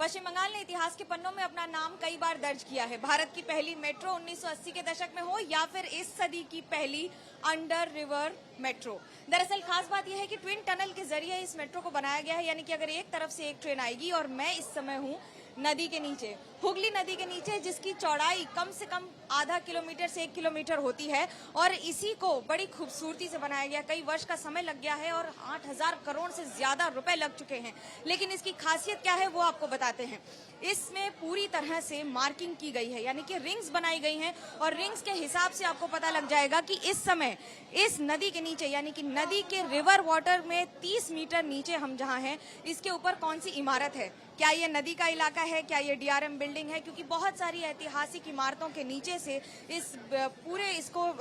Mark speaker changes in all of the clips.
Speaker 1: पश्चिम बंगाल ने इतिहास के पन्नों में अपना नाम कई बार दर्ज किया है। भारत की पहली मेट्रो 1980 के दशक में हो या फिर इस सदी की पहली अंडर रिवर मेट्रो। दरअसल खास बात यह है कि ट्विन टनल के जरिए इस मेट्रो को बनाया गया है, यानी कि अगर एक तरफ से एक ट्रेन आएगी और मैं इस समय हूँ नदी के नीचे, हुगली नदी के नीचे, जिसकी चौड़ाई कम से कम आधा किलोमीटर से 1 किलोमीटर होती है और इसी को बड़ी खूबसूरती से बनाया गया। कई वर्ष का समय लग गया है और 8,000 करोड़ से ज्यादा रुपए लग चुके हैं। लेकिन इसकी खासियत क्या है वो आपको बताते हैं। इसमें पूरी तरह से मार्किंग की गई है, यानी कि रिंग्स बनाई गई हैं और रिंग्स के हिसाब से आपको पता लग जाएगा कि इस समय इस नदी के नीचे, यानी कि नदी के रिवर वाटर में 30 मीटर नीचे हम जहां हैं, इसके ऊपर कौन सी इमारत है। क्या ये नदी का इलाका है, क्या ये डीआरएम बिल्डिंग है, क्योंकि बहुत सारी ऐतिहासिक इमारतों के नीचे से इस पूरे इसको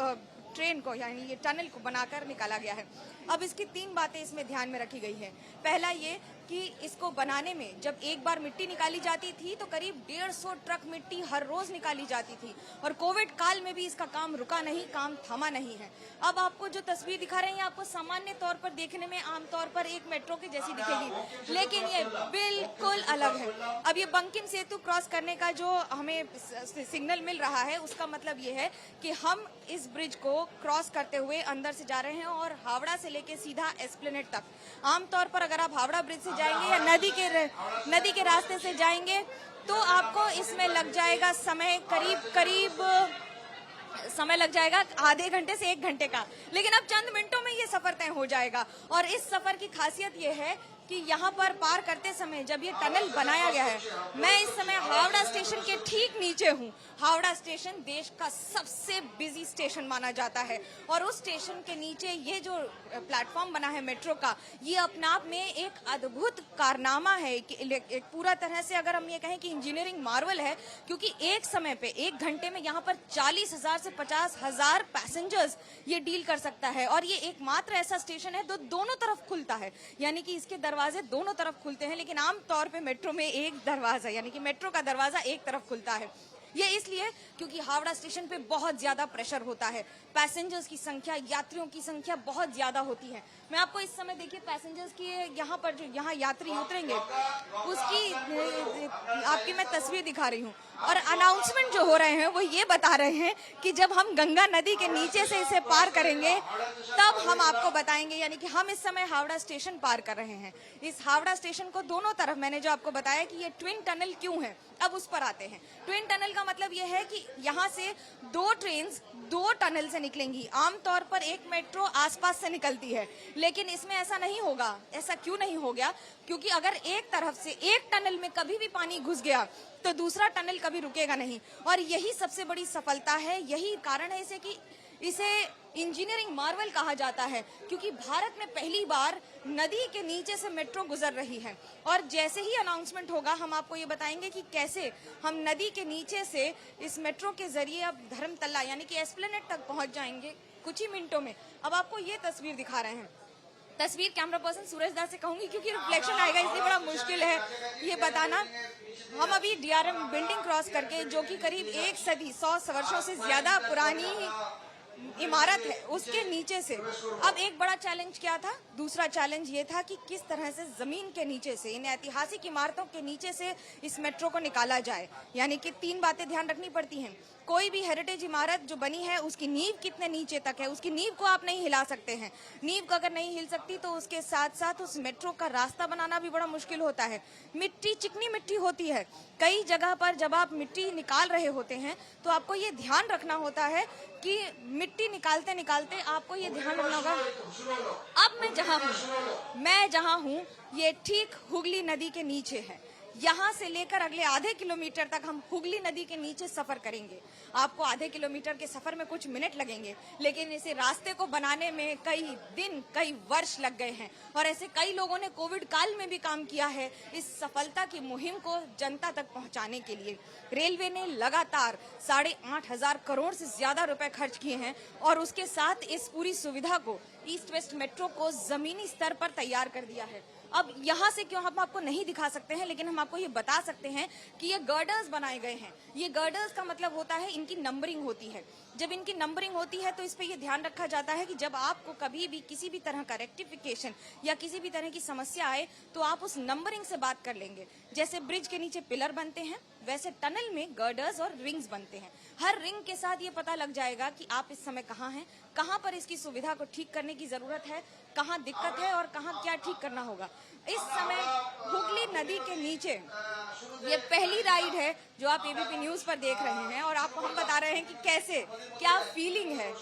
Speaker 1: ट्रेन को, यानी ये टनल को बनाकर निकाला गया है। अब इसकी 3 बातें इसमें ध्यान में रखी गई है। पहला ये कि इसको बनाने में जब एक बार मिट्टी निकाली जाती थी तो करीब 150 ट्रक मिट्टी हर रोज निकाली जाती थी और कोविड काल में भी इसका काम रुका नहीं, काम थमा नहीं है। अब आपको जो तस्वीर दिखा रहे हैं आपको सामान्य तौर पर देखने में आमतौर पर एक मेट्रो की जैसी दिखेगी, लेकिन ये बिल्कुल अलग है। अब ये बंकिम सेतु क्रॉस करने का जो हमें सिग्नल मिल रहा है उसका मतलब ये है कि हम इस ब्रिज को क्रॉस करते हुए अंदर से जा रहे हैं और हावड़ा से लेके सीधा एस्प्लेनेड तक। आमतौर पर अगर आप हावड़ा ब्रिज से जाएंगे या नदी के रास्ते से जाएंगे तो आपको इसमें लग जाएगा समय करीब समय लग जाएगा आधे घंटे से 1 घंटे का, लेकिन अब चंद मिनटों में ये सफर तय हो जाएगा। और इस सफर की खासियत ये है कि यहाँ पर पार करते समय जब ये टनल बनाया गया है, मैं इस समय हावड़ा स्टेशन के ठीक नीचे हूँ। हावड़ा स्टेशन देश का सबसे बिजी स्टेशन माना जाता है और उस स्टेशन के नीचे ये जो प्लेटफॉर्म बना है मेट्रो का, ये अपने आप में एक अद्भुत कारनामा है। एक पूरा तरह से अगर हम ये कहें कि इंजीनियरिंग मार्वल है, क्योंकि एक समय पे 1 घंटे में यहाँ पर 40,000 से 50,000 पैसेंजर्स ये डील कर सकता है। और ये एकमात्र ऐसा स्टेशन है जो दोनों तरफ खुलता है, यानी कि इसके दरवाजे दोनों तरफ खुलते हैं। लेकिन आमतौर पे मेट्रो में एक दरवाजा, यानी कि मेट्रो का दरवाजा एक तरफ खुलता है। ये इसलिए क्योंकि हावड़ा स्टेशन पे बहुत ज्यादा प्रेशर होता है, पैसेंजर्स की संख्या, यात्रियों की संख्या बहुत ज्यादा होती है। मैं आपको इस समय देखिए पैसेंजर्स की यहाँ पर जो यहाँ यात्री उतरेंगे उसकी आपकी मैं तस्वीर दिखा रही हूँ और अनाउंसमेंट जो हो रहे हैं वो ये बता रहे हैं कि जब हम गंगा नदी के नीचे से इसे पार करेंगे तब हम आपको बताएंगे। यानी कि हम इस समय हावड़ा स्टेशन पार कर रहे हैं। इस हावड़ा स्टेशन को दोनों तरफ मैंने जो आपको बताया कि ये ट्विन टनल क्यों है, अब उस पर आते हैं। ट्विन टनल का मतलब ये है कि यहाँ से 2 ट्रेन्स 2 टनल से निकलेंगी। आमतौर पर एक मेट्रो आसपास से निकलती है, लेकिन इसमें ऐसा नहीं होगा। ऐसा क्यों नहीं हो गया? क्योंकि अगर एक तरफ से एक टनल में कभी भी पानी घुस गया तो दूसरा टनल कभी रुकेगा नहीं। और यही सबसे बड़ी सफलता है, यही कारण है इसे इंजीनियरिंग मार्वल कहा जाता है, क्योंकि भारत में पहली बार नदी के नीचे से मेट्रो गुजर रही है। और जैसे ही अनाउंसमेंट होगा हम आपको ये बताएंगे कि कैसे हम नदी के नीचे से इस मेट्रो के जरिए अब धर्मतला यानी कि एस्प्लेनेड तक पहुंच जाएंगे कुछ ही मिनटों में। अब आपको ये तस्वीर दिखा रहे हैं। तस्वीर कैमरा पर्सन सूरज दास से कहूंगी क्योंकि रिफ्लेक्शन आएगा इसलिए बड़ा मुश्किल है ये बताना। हम अभी डीआरएम बिल्डिंग क्रॉस करके, जो कि करीब 1 सदी 100 वर्षों से ज्यादा पुरानी इमारत है, उसके नीचे से। अब एक बड़ा चैलेंज क्या था? दूसरा चैलेंज ये था कि किस तरह से जमीन के नीचे से, इन ऐतिहासिक इमारतों के नीचे से इस मेट्रो को निकाला जाए। यानी कि 3 बातें ध्यान रखनी पड़ती हैं। कोई भी हेरिटेज इमारत जो बनी है उसकी नींव कितने नीचे तक है, उसकी नींव को आप नहीं हिला सकते हैं। नींव अगर नहीं हिल सकती तो उसके साथ साथ उस मेट्रो का रास्ता बनाना भी बड़ा मुश्किल होता है। मिट्टी, चिकनी मिट्टी होती है। कई जगह पर जब आप मिट्टी निकाल रहे होते हैं तो आपको ये ध्यान रखना होता है कि मिट्टी निकालते निकालते आपको ये ध्यान रखना होगा। अब मैं जहाँ हूँ ये ठीक हुगली नदी के नीचे है। यहाँ से लेकर अगले आधे किलोमीटर तक हम हुगली नदी के नीचे सफर करेंगे। आपको आधे किलोमीटर के सफर में कुछ मिनट लगेंगे, लेकिन इसे रास्ते को बनाने में कई दिन, कई वर्ष लग गए हैं। और ऐसे कई लोगों ने कोविड काल में भी काम किया है इस सफलता की मुहिम को जनता तक पहुंचाने के लिए। रेलवे ने लगातार 8,500 करोड़ से ज्यादा रुपए खर्च किए हैं और उसके साथ इस पूरी सुविधा को, ईस्ट वेस्ट मेट्रो को जमीनी स्तर पर तैयार कर दिया है। अब यहाँ से क्यों हम आपको नहीं दिखा सकते हैं, लेकिन हम आपको ये बता सकते हैं कि ये गर्डर्स बनाए गए हैं। ये गर्डर्स का मतलब होता है इनकी नंबरिंग होती है। जब इनकी नंबरिंग होती है तो इस पे ये ध्यान रखा जाता है कि जब आपको कभी भी किसी भी तरह का रेक्टिफिकेशन या किसी भी तरह की समस्या आए तो आप उस नंबरिंग से बात कर लेंगे। जैसे ब्रिज के नीचे पिलर बनते हैं, वैसे टनल में गर्डर्स और रिंग्स बनते हैं। हर रिंग के साथ ये पता लग जाएगा कि आप इस समय कहाँ हैं, कहाँ पर इसकी सुविधा को ठीक करने की जरूरत है, कहाँ दिक्कत है और कहाँ क्या ठीक करना होगा। इस समय हुगली नदी के नीचे ये पहली राइड है जो आप एबीपी न्यूज पर देख रहे हैं और आपको हम बता रहे हैं कि कैसे क्या फीलिंग है।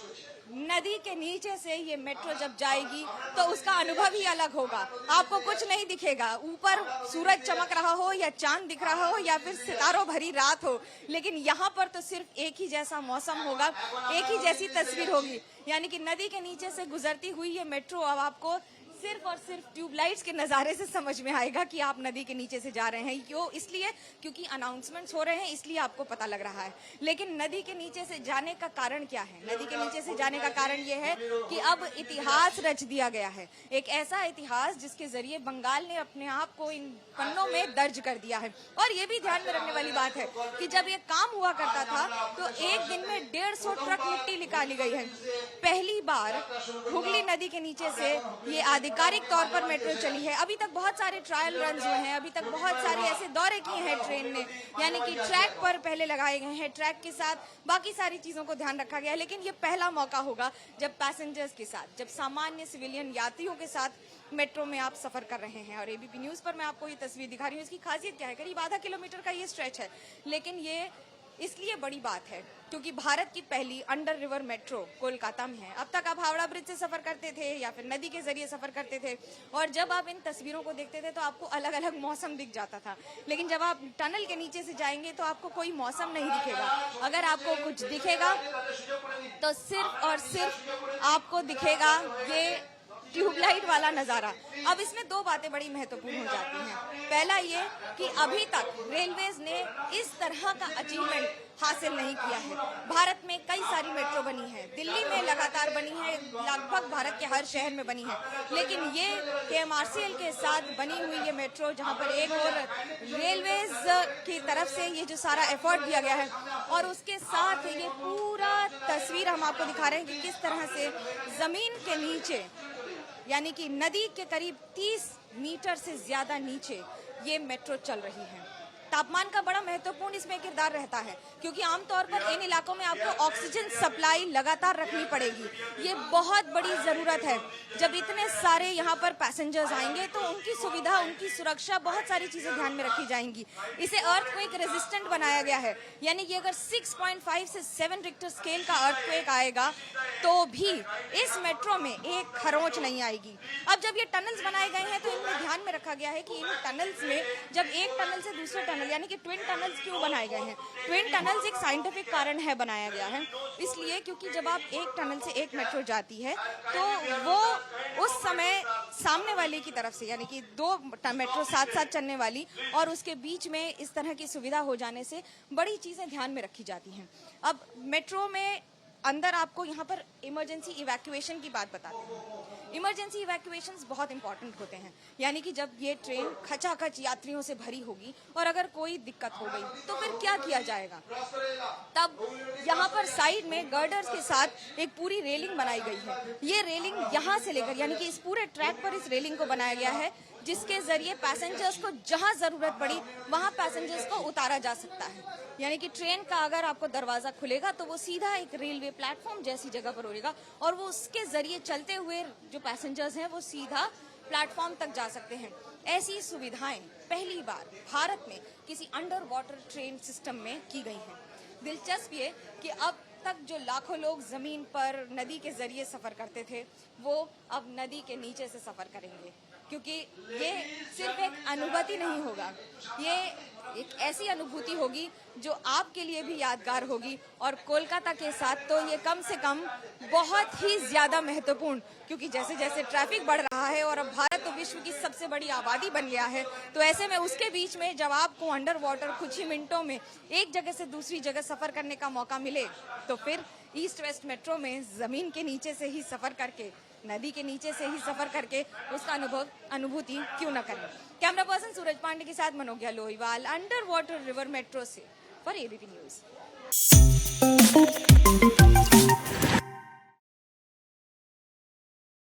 Speaker 1: नदी के नीचे से ये मेट्रो जब जाएगी तो उसका अनुभव ही अलग होगा। आपको कुछ नहीं दिखेगा, ऊपर सूरज चमक रहा हो या चांद दिख रहा हो या फिर सितारों भरी रात हो, लेकिन यहाँ पर तो सिर्फ एक ही जैसा मौसम होगा, एक ही जैसी तस्वीर होगी। यानी कि नदी के नीचे से गुजरती हुई ये मेट्रो अब आपको सिर्फ और सिर्फ ट्यूबलाइट्स के नज़ारे से समझ में आएगा कि आप नदी के नीचे से जा रहे हैं। क्यों? इसलिए क्योंकि अनाउंसमेंट्स हो रहे हैं, इसलिए आपको पता लग रहा है। लेकिन नदी के नीचे से जाने का कारण क्या है? नदी के नीचे से जाने का कारण ये है कि अब इतिहास रच दिया गया है, एक ऐसा इतिहास जिसके जरिए बंगाल ने अपने आप को इन पन्नों में दर्ज कर दिया है। और ये भी ध्यान में रखने वाली बात है कि जब ये काम हुआ करता था तो एक दिन में 150 ट्रक मिट्टी निकाली गई है। पहली बार हुगली नदी के नीचे से ये आधिकारिक तौर पर मेट्रो चली है। अभी तक बहुत सारे ट्रायल रन हुए हैं, अभी तक बहुत सारे ऐसे दौरे किए हैं ट्रेन ने, यानी कि ट्रैक पर पहले लगाए गए हैं, ट्रैक के साथ बाकी सारी चीजों को ध्यान रखा गया है। लेकिन ये पहला मौका होगा जब पैसेंजर्स के साथ, जब सामान्य सिविलियन यात्रियों के साथ मेट्रो में आप सफर कर रहे हैं। और एबीपी न्यूज पर मैं आपको ये तस्वीर दिखा रही हूँ। इसकी खासियत क्या है? करीब आधा किलोमीटर का ये स्ट्रेच है, लेकिन ये इसलिए बड़ी बात है क्योंकि भारत की पहली अंडर रिवर मेट्रो कोलकाता में है। अब तक आप हावड़ा ब्रिज से सफर करते थे या फिर नदी के जरिए सफर करते थे और जब आप इन तस्वीरों को देखते थे तो आपको अलग अलग मौसम दिख जाता था। लेकिन जब आप टनल के नीचे से जाएंगे तो आपको कोई मौसम नहीं दिखेगा। अगर आपको कुछ दिखेगा तो सिर्फ और सिर्फ आपको दिखेगा ये ट्यूबलाइट वाला नजारा। अब इसमें दो बातें बड़ी महत्वपूर्ण हो जाती हैं। पहला ये कि अभी तक रेलवेज ने इस तरह का अचीवमेंट हासिल नहीं किया है। भारत में कई सारी मेट्रो बनी है, दिल्ली में लगातार बनी है, लगभग भारत के हर शहर में बनी है, लेकिन ये केएमआरसीएल के साथ बनी हुई ये मेट्रो, जहां पर एक और रेलवेज की तरफ से ये जो सारा एफर्ट दिया गया है और उसके साथ ये पूरा तस्वीर हम आपको दिखा रहे हैं कि किस तरह से जमीन के नीचे, यानी कि नदी के करीब 30 मीटर से ज्यादा नीचे ये मेट्रो चल रही है। तापमान का बड़ा महत्वपूर्ण इसमें किरदार रहता है क्योंकि आमतौर पर इन इलाकों में आपको ऑक्सीजन सप्लाई लगातार रखनी पड़ेगी। ये बहुत बड़ी जरूरत है। जब इतने सारे यहाँ पर पैसेंजर्स आएंगे तो उनकी सुविधा, उनकी सुरक्षा, बहुत सारी चीजें ध्यान में रखी जाएंगी। इसे अर्थक्वेक रेजिस्टेंट बनाया गया है, यानी कि अगर 6.5 से 7 रिक्टर स्केल का अर्थक्वेक आएगा तो भी इस मेट्रो में एक खरोंच नहीं आएगी। अब जब ये टनल्स बनाए गए हैं तो इनमें ध्यान में रखा गया है कि इन टनल्स में जब एक टनल से दूसरे टनल, यानी कि ट्विन टनल्स क्यों बनाए गए हैं? ट्विन टनल्स एक साइंटिफिक कारण है बनाया गया है, इसलिए क्योंकि जब आप एक टनल से एक मेट्रो जाती है तो वो उस समय सामने वाले की तरफ से, यानी कि दो मेट्रो साथ साथ चलने वाली, और उसके बीच में इस तरह की सुविधा हो जाने से बड़ी चीजें ध्यान में रखी जाती हैं। अब मेट्रो में अंदर आपको यहाँ पर इमरजेंसी इवैक्यूएशन की बात बताते हैं। इमरजेंसी इवैक्यूएशंस बहुत इंपॉर्टेंट होते हैं, यानी कि जब ये ट्रेन खचाखच यात्रियों से भरी होगी और अगर कोई दिक्कत हो गई तो फिर क्या किया जाएगा? तब यहाँ पर साइड में गर्डर्स के साथ एक पूरी रेलिंग बनाई गई है। ये रेलिंग यहाँ से लेकर, यानी कि इस पूरे ट्रैक पर इस रेलिंग को बनाया गया है जिसके जरिए पैसेंजर्स को जहां जरूरत पड़ी वहां पैसेंजर्स को उतारा जा सकता है। यानी कि ट्रेन का अगर आपको दरवाजा खुलेगा तो वो सीधा एक रेलवे प्लेटफॉर्म जैसी जगह पर होगा और वो उसके जरिए चलते हुए जो पैसेंजर्स हैं वो सीधा प्लेटफॉर्म तक जा सकते हैं। ऐसी सुविधाएं पहली बार भारत में किसी अंडर वाटर ट्रेन सिस्टम में की गई हैं। दिलचस्प ये कि अब तक जो लाखों लोग जमीन पर नदी के जरिए सफर करते थे वो अब नदी के नीचे से सफर करेंगे, क्योंकि ये सिर्फ एक अनुभूति नहीं होगा, ये एक ऐसी अनुभूति होगी जो आपके लिए भी यादगार होगी और कोलकाता के साथ तो ये कम से कम बहुत ही ज्यादा महत्वपूर्ण, क्योंकि जैसे जैसे ट्रैफिक बढ़ रहा है और अब भारत तो विश्व की सबसे बड़ी आबादी बन गया है, तो ऐसे में उसके बीच में जब आपको अंडर वाटर कुछ ही मिनटों में एक जगह से दूसरी जगह सफर करने का मौका मिले तो फिर ईस्ट वेस्ट मेट्रो में जमीन के नीचे से ही सफर करके, नदी के नीचे से ही सफर करके उसका अनुभूति क्यों न करें। कैमरा पर्सन सूरज पांडे के साथ Manogya Lohiwal, under water river metro से फॉर एबीपी न्यूज।